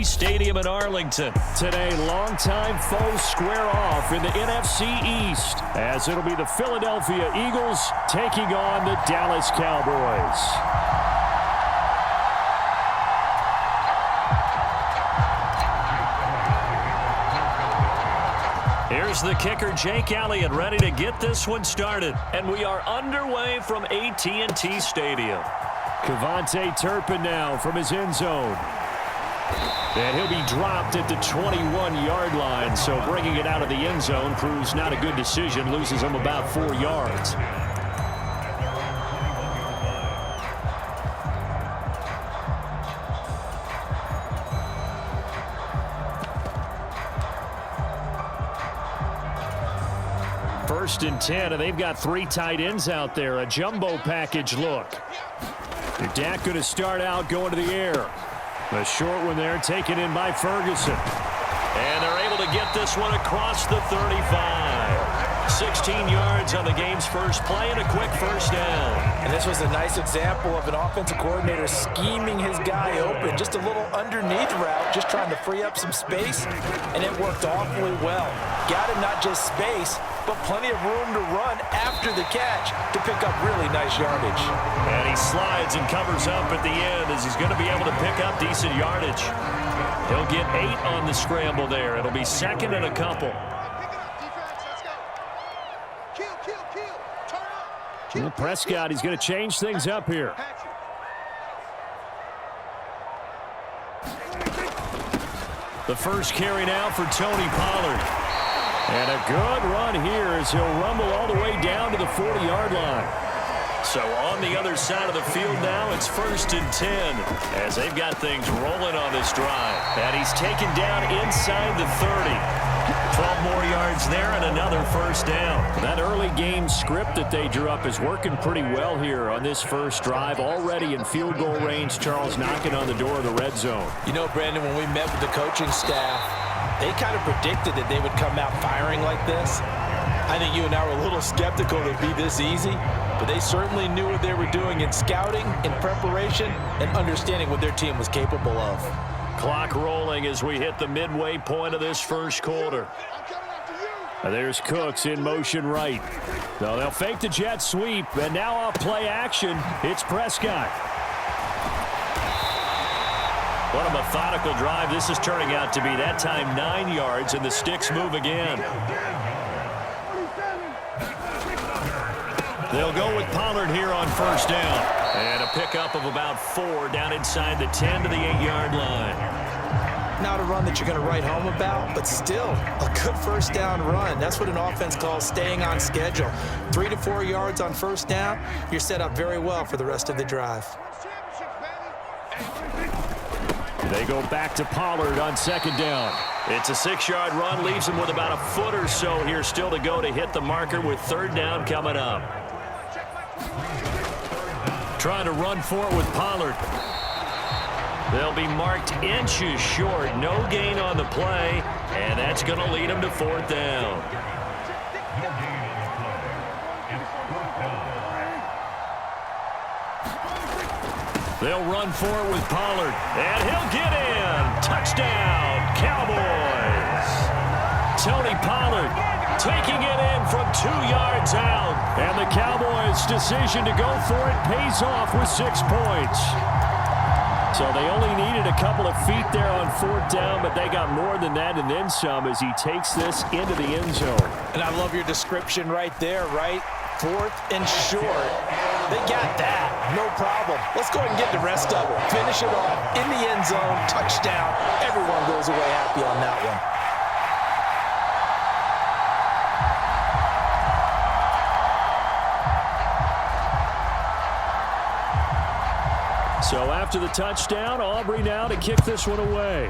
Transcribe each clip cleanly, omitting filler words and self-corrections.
Stadium in Arlington. Today, longtime foes square off in the NFC East, as it'll be the Philadelphia Eagles taking on the Dallas Cowboys. Here's the kicker, Jake Elliott, ready to get this one started. And we are underway from AT&T Stadium. Kevontae Turpin now from his end zone. And he'll be dropped at the 21-yard line, so bringing it out of the end zone proves not a good decision, loses him about 4 yards. First and 10, and they've got 3 tight ends out there, a jumbo package look. Dak going to start out going to the air. The short one there taken in by Ferguson. And they're able to get this one across the 35. 16 yards on the game's first play and a quick first down. And this was a nice example of an offensive coordinator scheming his guy open. Just a little underneath route, just trying to free up some space, and it worked awfully well. Got him not just space, but plenty of room to run after the catch to pick up really nice yardage. And he slides and covers up at the end as he's going to be able to pick up decent yardage. He'll get 8 on the scramble there. It'll be second and a couple. Well, Prescott, he's going to change things up here. The first carry now for Tony Pollard. And a good run here as he'll rumble all the way down to the 40-yard line. So on the other side of the field now, it's first and 10 as they've got things rolling on this drive. And he's taken down inside the 30. 12 more yards there and another first down. That early game script that they drew up is working pretty well here on this first drive. Already in field goal range, Charles knocking on the door of the red zone. You know, Brandon, when we met with the coaching staff, they kind of predicted that they would come out firing like this. I think you and I were a little skeptical it would be this easy, but they certainly knew what they were doing in scouting, in preparation, and understanding what their team was capable of. Clock rolling as we hit the midway point of this first quarter. There's Cooks in motion right. So they'll fake the jet sweep, and now off play action, it's Prescott. What a methodical drive this is turning out to be. That time 9 yards, and the sticks move again. They'll go with Pollard here on first down. And a pickup of about 4 down inside the 10 to the 8-yard line. Not a run that you're going to write home about, but still a good first down run. That's what an offense calls staying on schedule. 3 to 4 yards on first down, you're set up very well for the rest of the drive. They go back to Pollard on second down. It's a 6-yard run, leaves him with about a foot or so here still to go to hit the marker with third down coming up. Trying to run for it with Pollard. They'll be marked inches short. No gain on the play, and that's going to lead them to fourth down. They'll run for it with Pollard, and he'll get in. Touchdown, Cowboys. Tony Pollard taking it in from 2 yards out. And the Cowboys' decision to go for it pays off with 6 points. So they only needed a couple of feet there on fourth down, but they got more than that and then some as he takes this into the end zone. And I love your description right there, right? Fourth and short. They got that. No problem. Let's go ahead and get the rest of it. Finish it off in the end zone. Touchdown. Everyone goes away happy on that one. So after the touchdown, Aubrey now to kick this one away.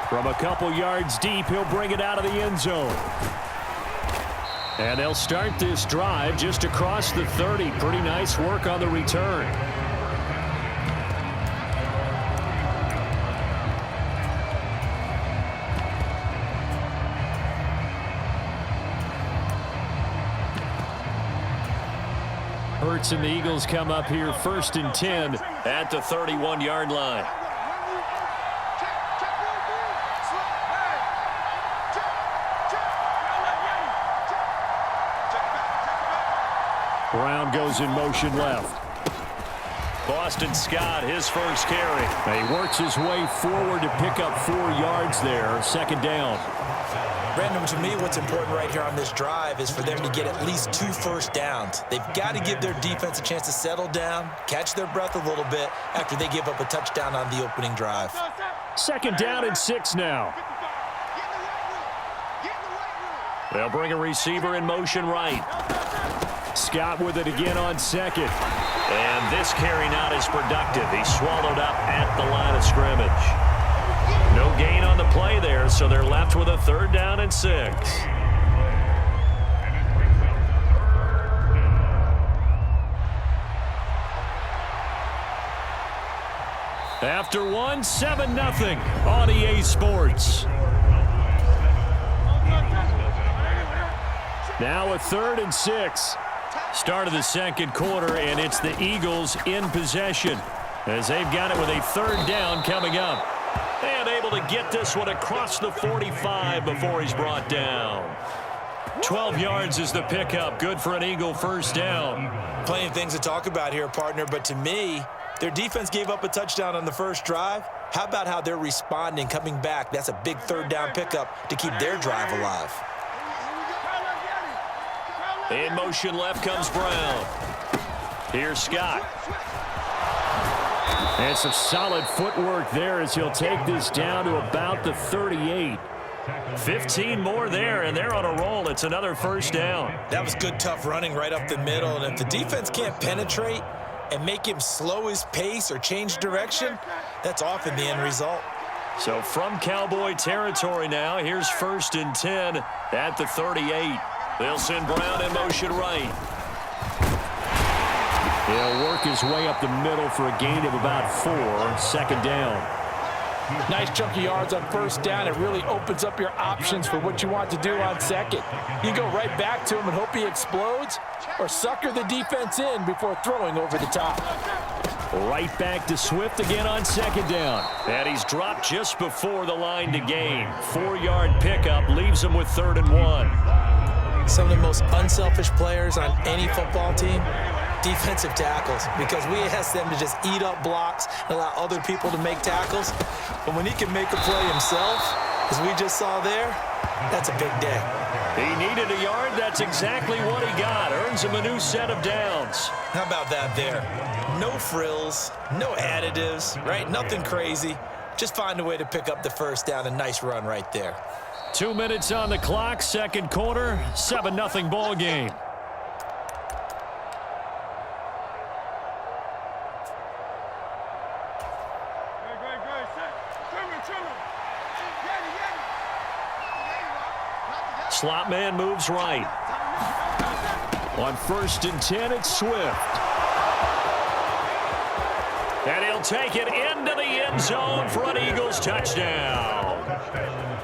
From a couple yards deep, he'll bring it out of the end zone. And they'll start this drive just across the 30. Pretty nice work on the return. converts and the Eagles come up here 1st and 10 at the 31-yard line. Brown goes in motion left. Boston Scott, his first carry. He works his way forward to pick up 4 yards there. 2nd down. Brandon, to me, what's important right here on this drive is for them to get at least 2 first downs. They've got to give their defense a chance to settle down, catch their breath a little bit after they give up a touchdown on the opening drive. 2nd down and 6 now. They'll bring a receiver in motion right. Scott with it again on 2nd. And this carry not as productive. He's swallowed up at the line of scrimmage. No gain on the play there, so they're left with a 3rd down and 6. After 1, 7-0 on EA Sports. Now a 3rd and 6. Start of the 2nd quarter, and it's the Eagles in possession as they've got it with a 3rd down coming up. And able to get this one across the 45 before he's brought down. 12 yards is the pickup. Good for an Eagle 1st down. Plenty of things to talk about here, partner, but to me, their defense gave up a touchdown on the first drive. How about how they're responding, coming back? That's a big 3rd down pickup to keep their drive alive. In motion left comes Brown. Here's Scott. And some solid footwork there as he'll take this down to about the 38. 15 more there, and they're on a roll. It's another 1st down. That was good, tough running right up the middle. And if the defense can't penetrate and make him slow his pace or change direction, that's often the end result. So from Cowboy territory now, here's 1st and 10 at the 38. They'll send Brown in motion right. He'll work his way up the middle for a gain of about 4. 2nd down. Nice chunky yards on 1st down. It really opens up your options for what you want to do on 2nd. You go right back to him and hope he explodes, or sucker the defense in before throwing over the top. Right back to Swift again on 2nd down. And he's dropped just before the line to gain. 4-yard pickup leaves him with 3rd and 1. Some of the most unselfish players on any football team, defensive tackles, because we ask them to just eat up blocks and allow other people to make tackles. But when he can make a play himself, as we just saw there, that's a big day. He needed a yard. That's exactly what he got. Earns him a new set of downs. How about that there? No frills, no additives, right? Nothing crazy. Just find a way to pick up the 1st down. A nice run right there. 2 minutes on the clock, 2nd quarter, 7-0 ball game. Slot man moves right. On 1st and 10, it's Swift. And he'll take it into the end zone for an Eagles touchdown.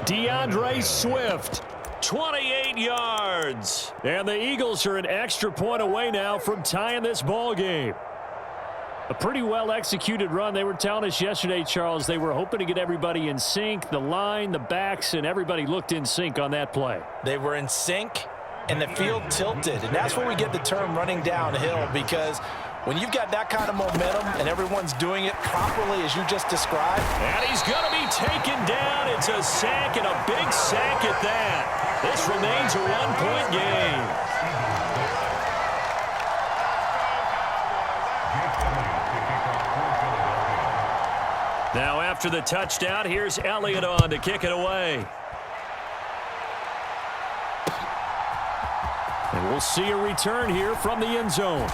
DeAndre Swift, 28 yards. And the Eagles are an extra point away now from tying this ball game. A pretty well-executed run. They were telling us yesterday, Charles, they were hoping to get everybody in sync. The line, the backs, and everybody looked in sync on that play. They were in sync, and the field tilted. And that's where we get the term running downhill, because when you've got that kind of momentum and everyone's doing it properly as you just described. And he's going to be taken down. It's a sack, and a big sack at that. This remains a 1-point game. Now after the touchdown, here's Elliott on to kick it away. And we'll see a return here from the end zone.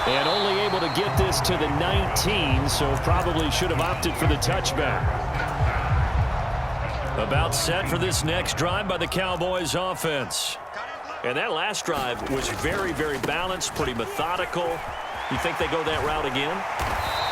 And only able to get this to the 19, so probably should have opted for the touchback. About set for this next drive by the Cowboys offense. And that last drive was very, very balanced, pretty methodical. You think they go that route again?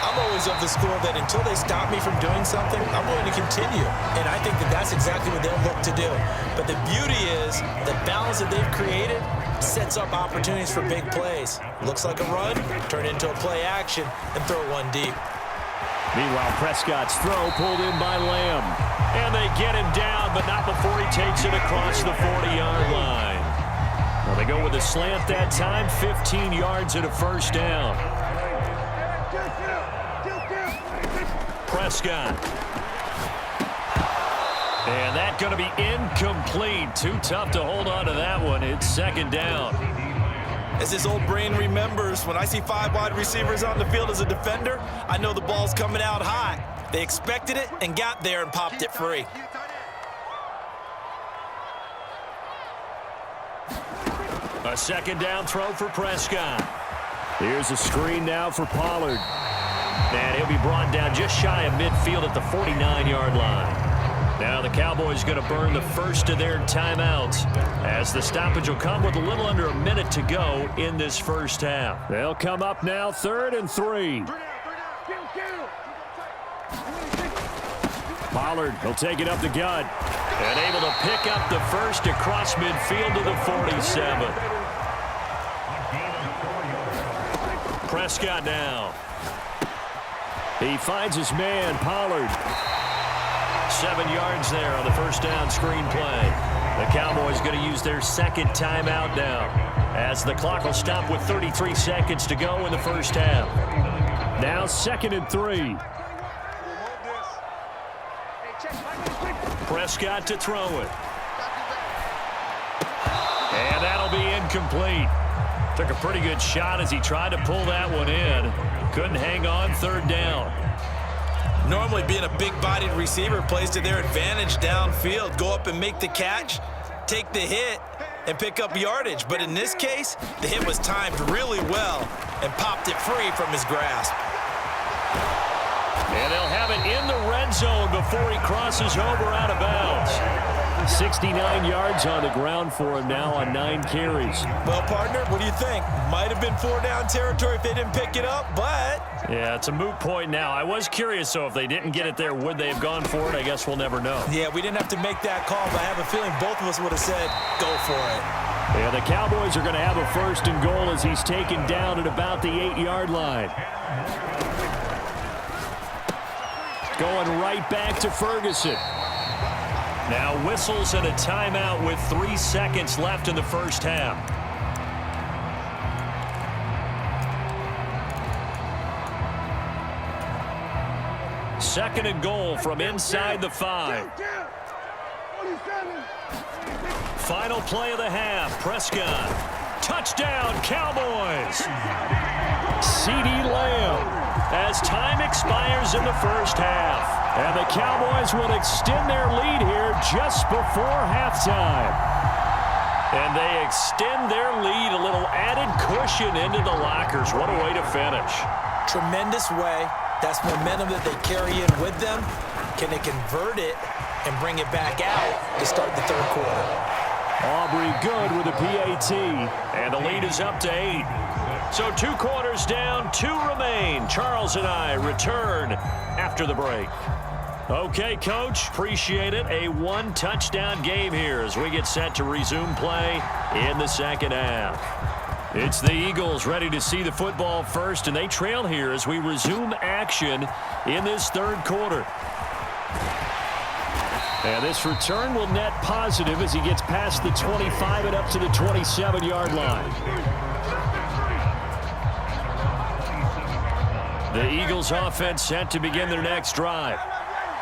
I'm I'm always of the school that until they stop me from doing something, I'm willing to continue. And I think that that's exactly what they'll look to do. But the beauty is the balance that they've created sets up opportunities for big plays. Looks like a run, turn it into a play action, and throw one deep. Meanwhile, Prescott's throw pulled in by Lamb. And they get him down, but not before he takes it across the 40-yard line. Well, they go with a slant that time, 15 yards and a first down. Prescott. And that's going to be incomplete. Too tough to hold on to that one. It's second down. As his old brain remembers, when I see 5 wide receivers on the field as a defender, I know the ball's coming out high. They expected it and got there and popped it free. A second down throw for Prescott. Here's a screen now for Pollard. And he'll be brought down just shy of midfield at the 49-yard line. Now the Cowboys going to burn the first of their timeouts as the stoppage will come with a little under a minute to go in this first half. They'll come up now 3rd and 3. Pollard will take it up the gut and able to pick up the first across midfield to the 47. Prescott now. He finds his man, Pollard. 7 yards there on the first down screen play. The Cowboys going to use their second timeout now as the clock will stop with 33 seconds to go in the first half. Now 2nd and 3. Prescott to throw it. And that'll be incomplete. Took a pretty good shot as he tried to pull that one in. Couldn't hang on, 3rd down. Normally being a big-bodied receiver plays to their advantage downfield. Go up and make the catch, take the hit, and pick up yardage. But in this case, the hit was timed really well and popped it free from his grasp. And they'll have it in the red zone before he crosses over out of bounds. 69 yards on the ground for him now on 9 carries. Well, partner, what do you think? Might have been 4-down territory if they didn't pick it up, but... Yeah, it's a moot point now. I was curious, so if they didn't get it there, would they have gone for it? I guess we'll never know. Yeah, we didn't have to make that call, but I have a feeling both of us would have said, go for it. Yeah, the Cowboys are going to have a 1st and goal as he's taken down at about the 8-yard line. Going right back to Ferguson. Now whistles and a timeout with 3 seconds left in the first half. Second and goal from inside the 5. Final play of the half. Prescott. Touchdown, Cowboys. CeeDee Lamb as time expires in the first half. And the Cowboys will extend their lead here just before halftime. And they extend their lead, a little added cushion into the lockers. What a way to finish. Tremendous way. That's momentum that they carry in with them. Can they convert it and bring it back out to start the 3rd quarter? Aubrey good with a PAT. And the lead is up to 8. So 2 quarters down, 2 remain. Charles and I return after the break. Okay, Coach, appreciate it. A 1-touchdown game here as we get set to resume play in the second half. It's the Eagles ready to see the football first, and they trail here as we resume action in this 3rd quarter. And this return will net positive as he gets past the 25 and up to the 27-yard line. The Eagles offense set to begin their next drive.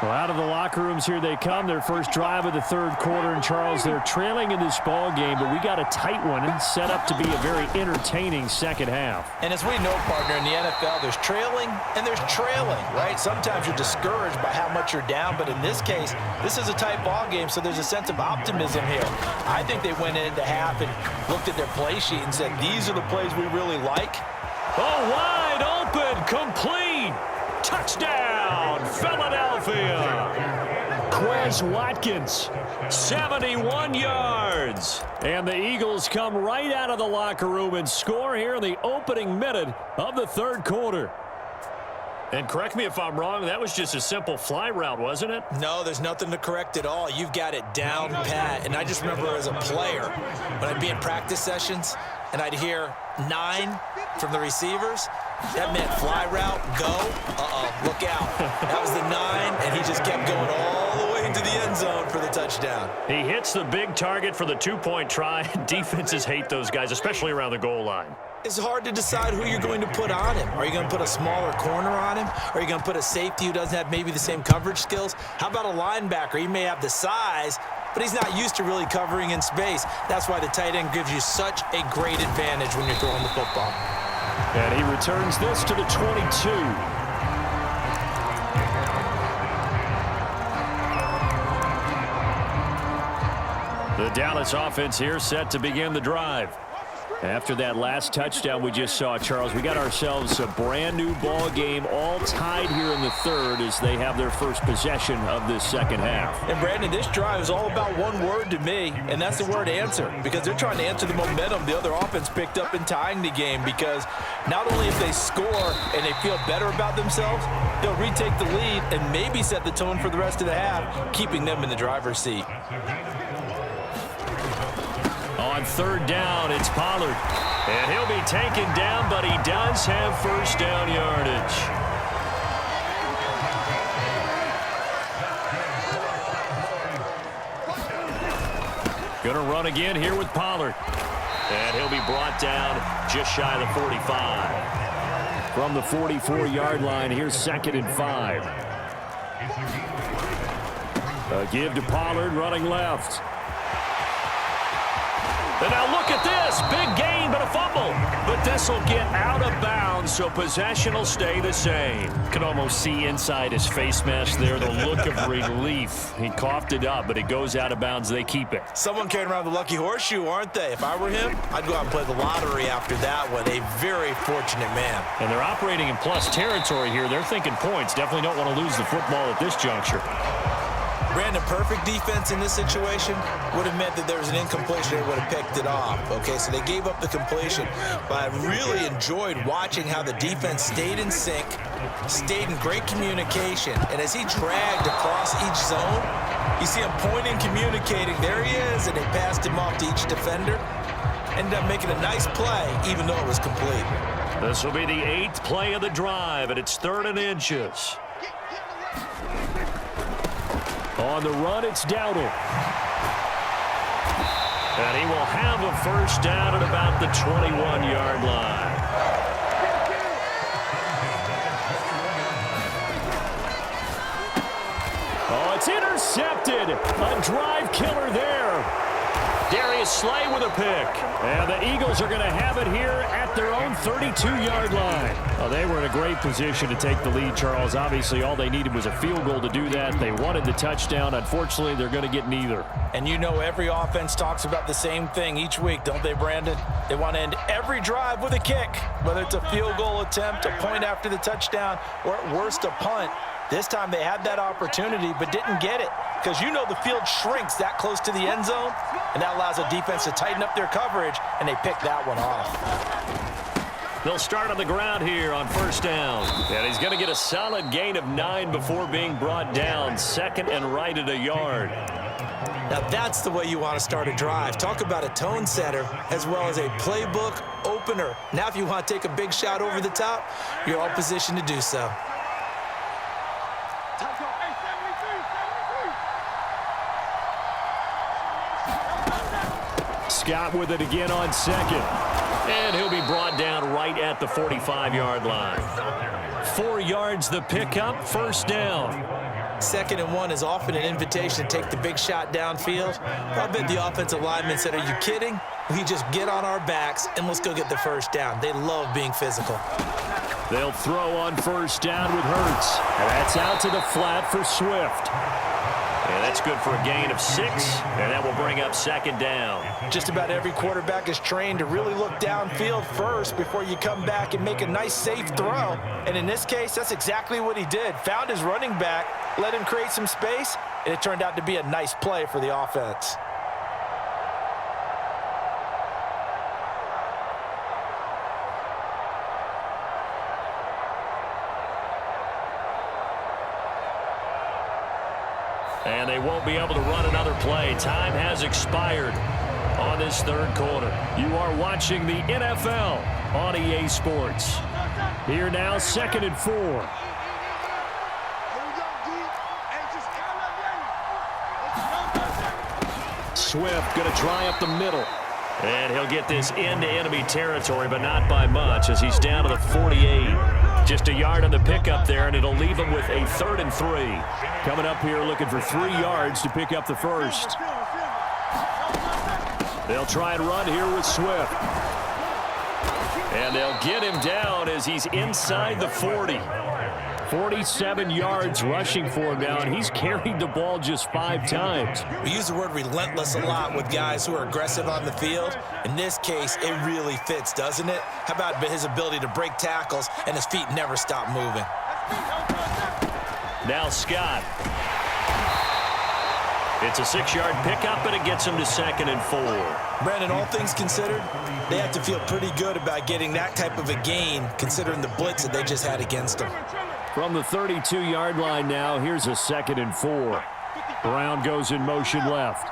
Well, out of the locker rooms here they come. Their first drive of the 3rd quarter. And, Charles, they're trailing in this ball game, but we got a tight one and set up to be a very entertaining second half. And as we know, partner, in the NFL, there's trailing and there's trailing, right? Sometimes you're discouraged by how much you're down, but in this case, this is a tight ball game, so there's a sense of optimism here. I think they went into half and looked at their play sheet and said, these are the plays we really like. Oh, wide open, complete. Touchdown, Philadelphia. Quez Watkins, 71 yards. And the Eagles come right out of the locker room and score here in the opening minute of the 3rd quarter. And correct me if I'm wrong, that was just a simple fly route, wasn't it? No, there's nothing to correct at all. You've got it down pat. And I just remember as a player, when I'd be in practice sessions and I'd hear 9 from the receivers, that meant fly route, go, look out. That was the 9, and he just kept going all the way into the end zone for the touchdown. He hits the big target for the 2-point try. Defenses hate those guys, especially around the goal line. It's hard to decide who you're going to put on him. Are you going to put a smaller corner on him? Are you going to put a safety who doesn't have maybe the same coverage skills? How about a linebacker? He may have the size, but he's not used to really covering in space. That's why the tight end gives you such a great advantage when you're throwing the football. And he returns this to the 22. The Dallas offense here set to begin the drive. After that last touchdown we just saw, Charles, we got ourselves a brand new ball game, all tied here in the third as they have their first possession of this second half. And Brandon, this drive is all about one word to me, and that's the word answer, because they're trying to answer the momentum the other offense picked up in tying the game, because not only if they score and they feel better about themselves, they'll retake the lead and maybe set the tone for the rest of the half, keeping them in the driver's seat. On third down, it's Pollard. And he'll be taken down, but he does have first down yardage. Gonna run again here with Pollard. And he'll be brought down just shy of the 45. From the 44-yard line, here's 2nd and 5. A give to Pollard, running left. And now look at this. Big gain, but a fumble. But this will get out of bounds, so possession will stay the same. Can almost see inside his face mask there the look of relief. He coughed it up, but it goes out of bounds. They keep it. Someone carrying around the lucky horseshoe, aren't they? If I were him, I'd go out and play the lottery after that one. A very fortunate man. And they're operating in plus territory here. They're thinking points. Definitely don't want to lose the football at this juncture. Brandon, perfect defense in this situation would have meant that there was an incompletion. They would have picked it off. Okay, so they gave up the completion. But I really enjoyed watching how the defense stayed in sync, stayed in great communication. And as he dragged across each zone, you see him pointing, communicating. There he is, and they passed him off to each defender. Ended up making a nice play, even though it was complete. This will be the 8th play of the drive, and it's 3rd and inches. On the run, it's Dowdle. And he will have a first down at about the 21-yard line. Oh, it's intercepted. A drive killer there. Darius Slay with a pick. And the Eagles are going to have it here at their own 32-yard line. Oh, they were in a great position to take the lead, Charles. Obviously, all they needed was a field goal to do that. They wanted the touchdown. Unfortunately, they're going to get neither. And you know every offense talks about the same thing each week, don't they, Brandon? They want to end every drive with a kick, whether it's a field goal attempt, a point after the touchdown, or at worst, a punt. This time they had that opportunity but didn't get it, because you know the field shrinks that close to the end zone, and that allows a defense to tighten up their coverage, and they pick that one off. They'll start on the ground here on first down. And he's going to get a solid gain of 9 before being brought down. 2nd and right at a yard. Now that's the way you want to start a drive. Talk about a tone setter as well as a playbook opener. Now if you want to take a big shot over the top, you're all positioned to do so. Scott with it again on 2nd. And he'll be brought down right at the 45-yard line. 4 yards the pickup, first down. 2nd and 1 is often an invitation to take the big shot downfield. I bet the offensive lineman said, are you kidding? We just get on our backs and let's go get the first down. They love being physical. They'll throw on first down with Hurts. And that's out to the flat for Swift. And that's good for a gain of 6, and that will bring up 2nd down. Just about every quarterback is trained to really look downfield first before you come back and make a nice, safe throw. And in this case, that's exactly what he did. Found his running back, let him create some space, and it turned out to be a nice play for the offense. And they won't be able to run another play. Time has expired on this third quarter. You are watching the NFL on EA Sports. Here now, 2nd and 4. Swift going to try up the middle. And he'll get this into enemy territory, but not by much as he's down to the 48. Just a yard on the pickup there, and it'll leave him with a 3rd and 3. Coming up here looking for 3 yards to pick up the first. They'll try and run here with Swift. And they'll get him down as he's inside the 40. 47 yards rushing for him now, and he's carried the ball just 5 times. We use the word relentless a lot with guys who are aggressive on the field. In this case, it really fits, doesn't it? How about his ability to break tackles and his feet never stop moving? Now Scott. It's a 6-yard pickup, and it gets him to 2nd and 4. Brandon, all things considered, they have to feel pretty good about getting that type of a gain, considering the blitz that they just had against them. From the 32-yard line now, here's a 2nd and 4. Brown goes in motion left.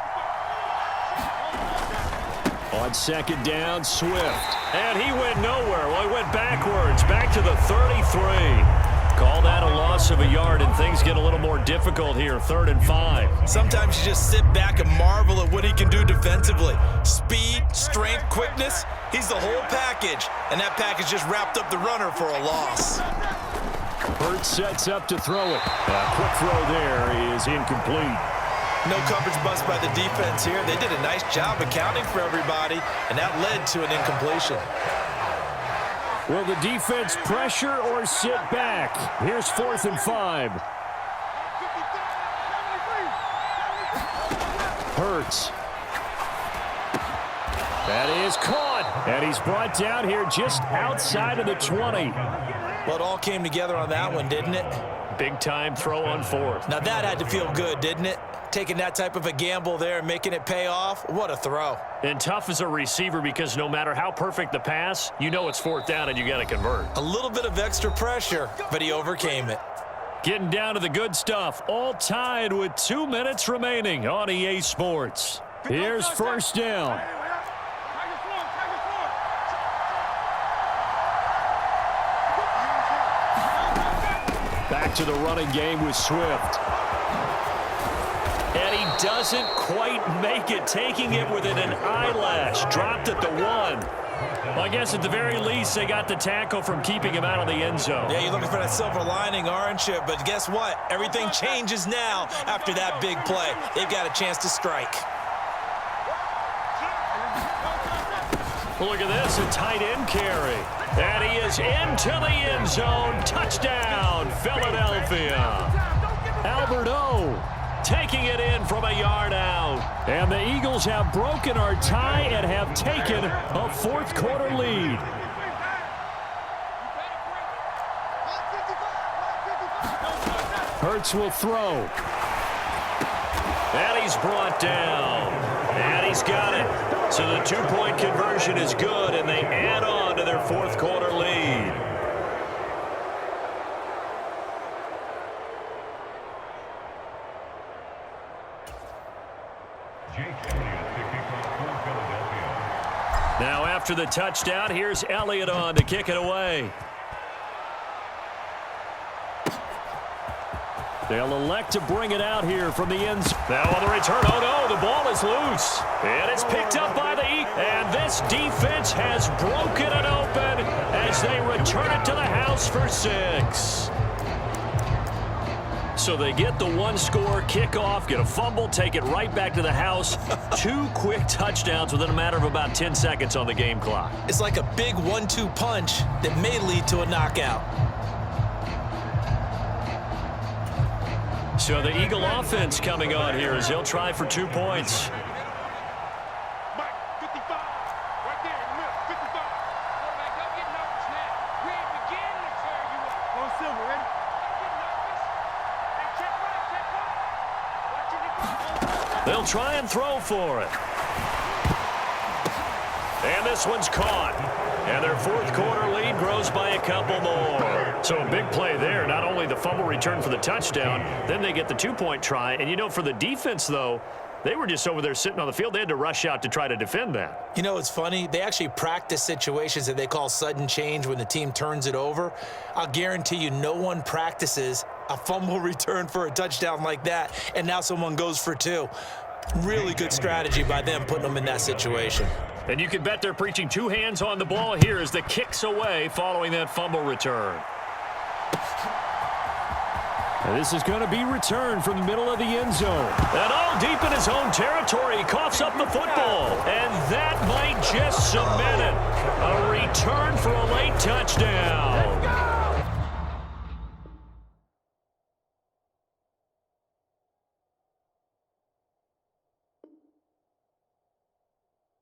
On 2nd down, Swift. And he went nowhere. Well, he went backwards, back to the 33. Call that a loss of a yard, and things get a little more difficult here, 3rd and 5. Sometimes you just sit back and marvel at what he can do defensively. Speed, strength, quickness, he's the whole package. And that package just wrapped up the runner for a loss. Hurts sets up to throw it. A quick throw there is incomplete. No coverage bust by the defense here. They did a nice job accounting for everybody, and that led to an incompletion. Will the defense pressure or sit back? Here's 4th and 5. Hurts. That is caught. And he's brought down here just outside of the 20. Well, it all came together on that one, didn't it? Big time throw on 4th. Now that had to feel good, didn't it? Taking that type of a gamble there and making it pay off. What a throw. And tough as a receiver because no matter how perfect the pass, you know it's 4th down and you got to convert. A little bit of extra pressure, but he overcame it. Getting down to the good stuff. All tied with 2 minutes remaining on EA Sports. Here's 1st down. Back to the running game with Swift. And he doesn't quite make it, taking it within an eyelash. Dropped at the 1. Well, I guess at the very least, they got the tackle from keeping him out of the end zone. Yeah, you're looking for that silver lining, aren't you? But guess what? Everything changes now after that big play. They've got a chance to strike. Well, look at this, a tight end carry. And he is into the end zone. Touchdown, Philadelphia. Albert O taking it in from a yard out. And the Eagles have broken our tie and have taken a 4th quarter lead. Hurts will throw. And he's brought down. And he's got it. So the 2-point conversion is good, and they add on to their 4th quarter lead. Now after the touchdown, here's Elliott on to kick it away. They'll elect to bring it out here from the end zone. Now on the return, oh no, the ball is loose. And it's picked up by the Eagles. And this defense has broken it open as they return it to the house for 6. So they get the 1-score kickoff, get a fumble, take it right back to the house. 2 quick touchdowns within a matter of about 10 seconds on the game clock. It's like a big 1-2 punch that may lead to a knockout. So the Eagle offense coming on here as they'll try for 2 points. They'll try and throw for it. And this one's caught. And their fourth quarter lead grows by a couple more. So a big play there. Not only the fumble return for the touchdown, then they get the two-point try. And, you know, for the defense, though, they were just over there sitting on the field. They had to rush out to try to defend that. You know, it's funny. They actually practice situations that they call sudden change when the team turns it over. I'll guarantee you no one practices a fumble return for a touchdown like that, and now someone goes for two. Really good strategy by them putting them in that situation. And you can bet they're preaching two hands on the ball here as the kick's away following that fumble return. And this is going to be returned from the middle of the end zone. And all deep in his own territory, he coughs up the football. And that might just cement it. A return for a late touchdown.